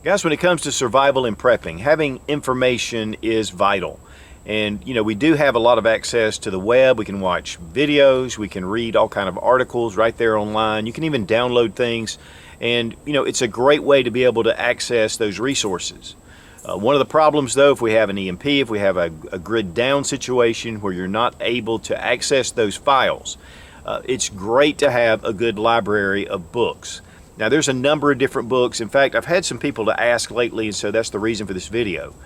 Guys, when it comes to survival and prepping, having information is vital. And we do have a lot of access to the web. We can watch videos, we can read all kind of articles right there online. You can even download things. And it's a great way to be able to access those resources. One of the problems though, if we have an EMP, if we have a grid down situation where you're not able to access those files, it's great to have a good library of books. Now there's a number of different books. In fact, I've had some people to ask lately, and so that's the reason for this video.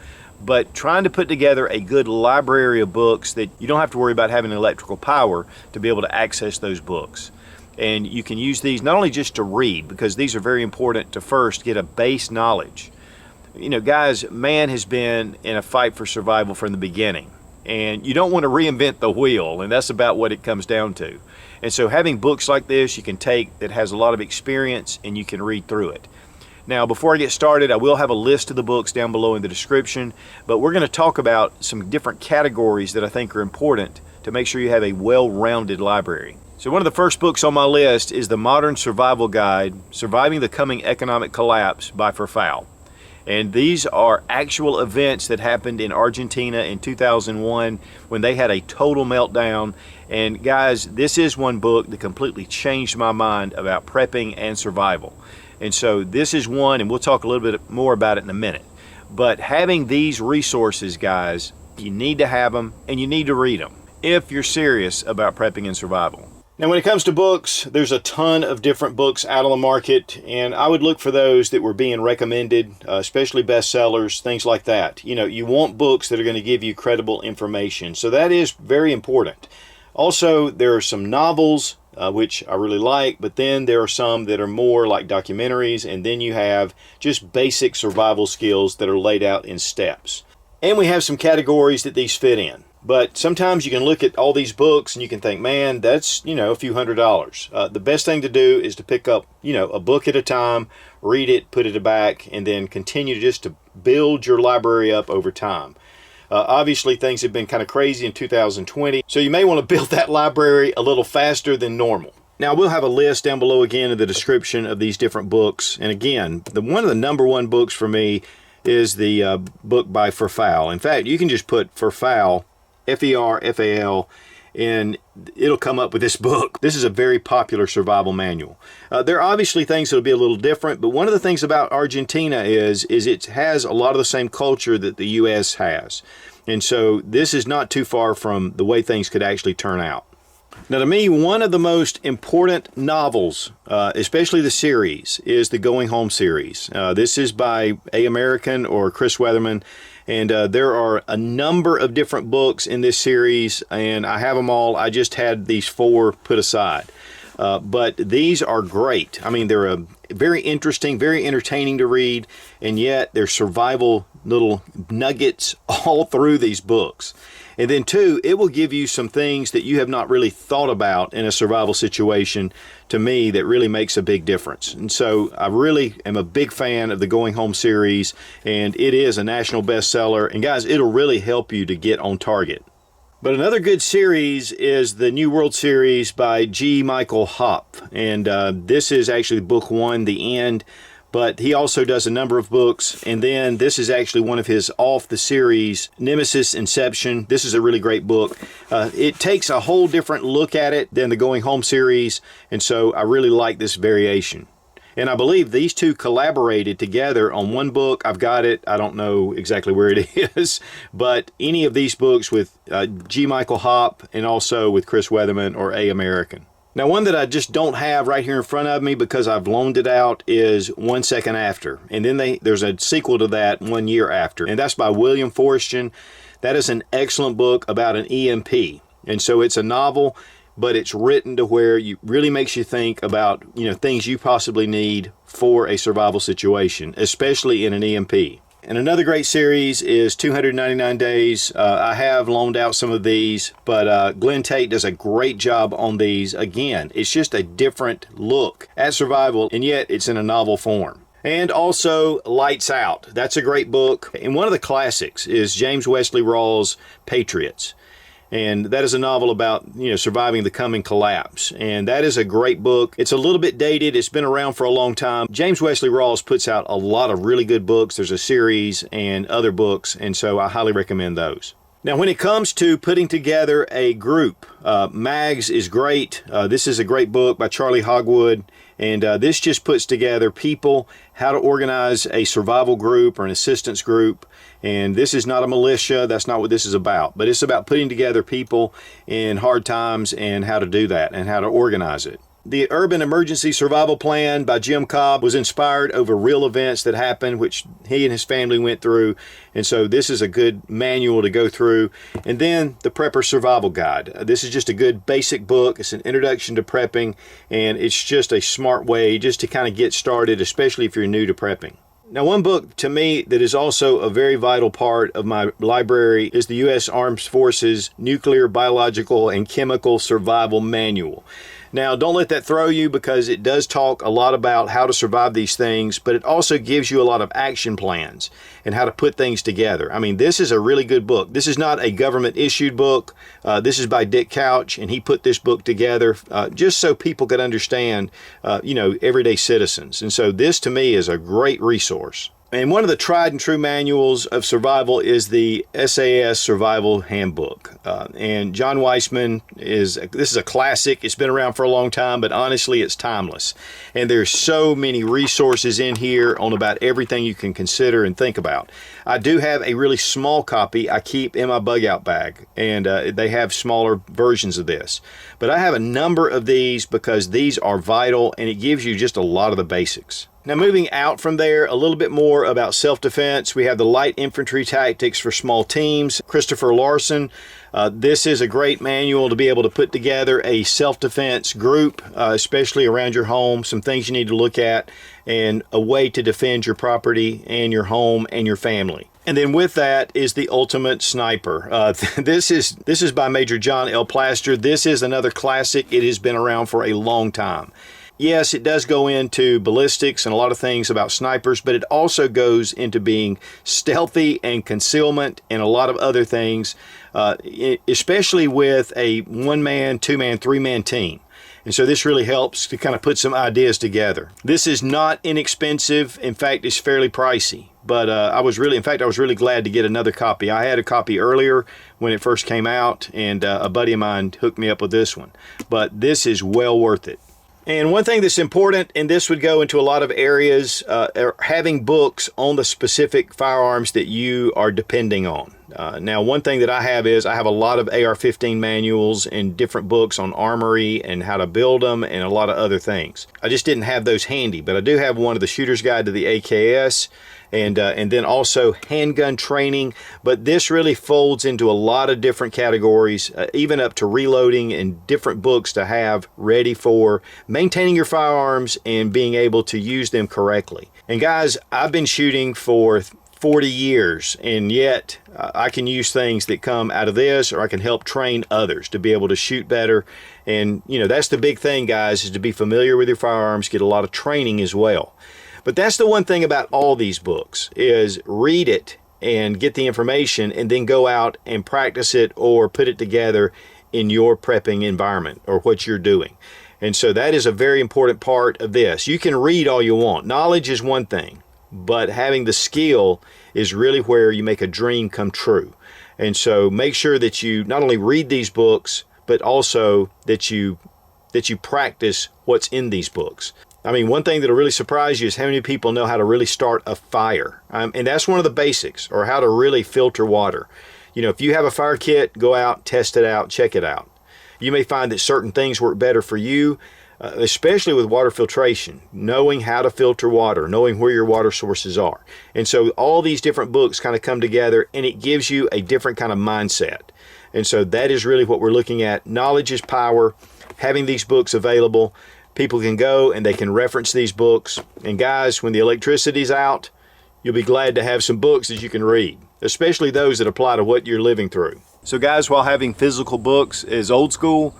But trying to put together a good library of books that you don't have to worry about having electrical power to be able to access those books. And you can use these not only just to read, because these are very important to first get a base knowledge. Guys, man has been in a fight for survival from the beginning. And you don't want to reinvent the wheel, and that's about what it comes down to. And so having books like this you can take that has a lot of experience and you can read through it. Now, before I get started, I will have a list of the books down below in the description, but we're going to talk about some different categories that I think are important to make sure you have a well-rounded library. So one of the first books on my list is The Modern Survival Guide, Surviving the Coming Economic Collapse by Ferfal. And these are actual events that happened in Argentina in 2001 when they had a total meltdown. And guys, this is one book that completely changed my mind about prepping and survival. And so this is one, and we'll talk a little bit more about it in a minute. But having these resources, guys, you need to have them and you need to read them if you're serious about prepping and survival. Now, when it comes to books, there's a ton of different books out on the market, and I would look for those that were being recommended, especially bestsellers, things like that. You want books that are going to give you credible information, so that is very important. Also, there are some novels, which I really like, but then there are some that are more like documentaries, and then you have just basic survival skills that are laid out in steps. And we have some categories that these fit in. But sometimes you can look at all these books and you can think, man, that's, a few $100s. The best thing to do is to pick up, a book at a time, read it, put it back, and then continue just to build your library up over time. Obviously, things have been kind of crazy in 2020, so you may want to build that library a little faster than normal. Now, we'll have a list down below again in the description of these different books. And again, one of the number one books for me is the book by Ferfal. In fact, you can just put Ferfal, F-E-R-F-A-L, and it'll come up with this book. This is a very popular survival manual. There are obviously things that'll be a little different, but one of the things about Argentina is it has a lot of the same culture that the U.S. has. And so this is not too far from the way things could actually turn out. Now, to me, one of the most important novels, especially the series, is the Going Home series. This is by A. American or Chris Weatherman. And there are a number of different books in this series, and I have them all. I just had these 4 put aside. But these are great. I mean, they're very interesting, very entertaining to read, and yet they're survival little nuggets all through these books. And then 2, it will give you some things that you have not really thought about in a survival situation, to me, that really makes a big difference. And so I really am a big fan of the Going Home series, and it is a national bestseller. And guys, it'll really help you to get on target. But another good series is the New World series by G. Michael Hopf. And this is actually book 1, The End. But he also does a number of books, and then this is actually one of his off the series, Nemesis Inception. This is a really great book. It takes a whole different look at it than the Going Home series, and so I really like this variation. And I believe these 2 collaborated together on one book. I've got it. I don't know exactly where it is, but any of these books with G. Michael Hopf and also with Chris Weatherman or A. American. Now, one that I just don't have right here in front of me because I've loaned it out is 1 Second After. And then there's a sequel to that, 1 Year After. And that's by William Forstchen. That is an excellent book about an EMP. And so it's a novel, but it's written to where it really makes you think about, things you possibly need for a survival situation, especially in an EMP. And another great series is 299 Days. I have loaned out some of these, but Glen Tate does a great job on these. Again, it's just a different look at survival, and yet it's in a novel form. And also Lights Out. That's a great book. And one of the classics is James Wesley Rawls' Patriots. And that is a novel about, surviving the coming collapse. And that is a great book. It's a little bit dated. It's been around for a long time. James Wesley Rawls puts out a lot of really good books. There's a series and other books, and so I highly recommend those. Now, when it comes to putting together a group, Mags is great. This is a great book by Charlie Hogwood, and this just puts together people, how to organize a survival group or an assistance group. And this is not a militia. That's not what this is about. But it's about putting together people in hard times and how to do that and how to organize it. The Urban Emergency Survival Plan by Jim Cobb was inspired over real events that happened, which he and his family went through. And so this is a good manual to go through. And then the Prepper Survival Guide. This is just a good basic book. It's an introduction to prepping, and it's just a smart way just to kind of get started, especially if you're new to prepping. Now, one book to me that is also a very vital part of my library is the U.S. Armed Forces Nuclear, Biological, and Chemical Survival Manual. Now, don't let that throw you, because it does talk a lot about how to survive these things, but it also gives you a lot of action plans and how to put things together. I mean, this is a really good book. This is not a government-issued book. This is by Dick Couch, and he put this book together just so people could understand, everyday citizens. And so this, to me, is a great resource. And one of the tried and true manuals of survival is the SAS Survival Handbook. And John Wiseman this is a classic. It's been around for a long time, but honestly, it's timeless. And there's so many resources in here on about everything you can consider and think about. I do have a really small copy I keep in my bug out bag, and they have smaller versions of this. But I have a number of these because these are vital, and it gives you just a lot of the basics. Now, moving out from there, a little bit more about self-defense. We have the Light Infantry Tactics for Small Teams, Christopher Larsen. This is a great manual to be able to put together a self-defense group, especially around your home, some things you need to look at, and a way to defend your property and your home and your family. And then with that is the Ultimate Sniper. This is by Major John L. Plaster. This is another classic. It has been around for a long time. Yes, it does go into ballistics and a lot of things about snipers, but it also goes into being stealthy and concealment and a lot of other things, especially with a one-man, two-man, three-man team. And so this really helps to kind of put some ideas together. This is not inexpensive. In fact, it's fairly pricey. But I was really glad to get another copy. I had a copy earlier when it first came out, and a buddy of mine hooked me up with this one. But this is well worth it. And one thing that's important, and this would go into a lot of areas, are having books on the specific firearms that you are depending on. Now, one thing that I have is I have a lot of AR-15 manuals and different books on armory and how to build them and a lot of other things. I just didn't have those handy, but I do have one of the Shooter's Guide to the AKS, and then also handgun training. But this really folds into a lot of different categories, even up to reloading and different books to have ready for maintaining your firearms and being able to use them correctly. And guys, I've been shooting for 40 years, and yet I can use things that come out of this, or I can help train others to be able to shoot better. And that's the big thing, guys, is to be familiar with your firearms, get a lot of training as well. But that's the one thing about all these books, is read it and get the information and then go out and practice it or put it together in your prepping environment or what you're doing. And so that is a very important part of this. You can read all you want. Knowledge is one thing, but having the skill is really where you make a dream come true. And so make sure that you not only read these books, but also that you practice what's in these books. I mean, one thing that'll really surprise you is how many people know how to really start a fire. And that's one of the basics, or how to really filter water. If you have a fire kit, go out, test it out, check it out. You may find that certain things work better for you, especially with water filtration, knowing how to filter water, knowing where your water sources are. And so all these different books kind of come together, and it gives you a different kind of mindset. And so that is really what we're looking at. Knowledge is power. Having these books available, people can go and they can reference these books. And guys, when the electricity's out, you'll be glad to have some books that you can read, especially those that apply to what you're living through. So guys, while having physical books is old school,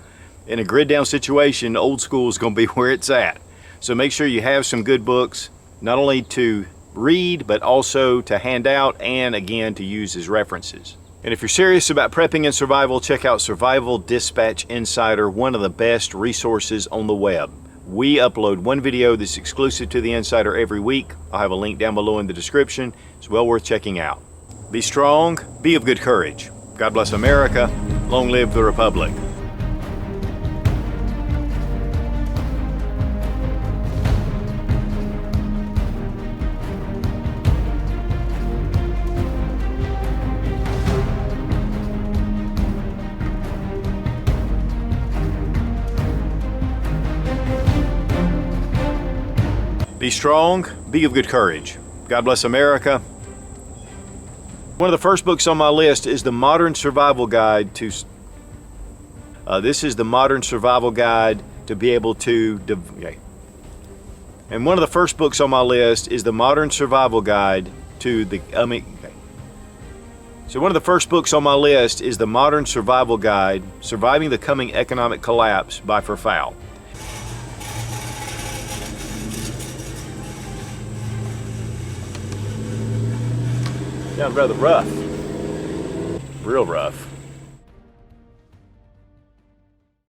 in a grid down situation, old school is going to be where it's at. So make sure you have some good books, not only to read, but also to hand out and again to use as references. And if you're serious about prepping and survival, check out Survival Dispatch Insider, one of the best resources on the web. We upload one video that's exclusive to the Insider every week. I'll have a link down below in the description. It's well worth checking out. Be strong, be of good courage. God bless America. Long live the Republic. Be strong, be of good courage. God bless America. One of the first books on my list is the Modern Survival Guide to... this is the Modern Survival Guide to be able to... And one of the first books on my list is the Modern Survival Guide to the... So one of the first books on my list is the Modern Survival Guide, Surviving the Coming Economic Collapse by Ferfal. Sounds rather rough. Real rough.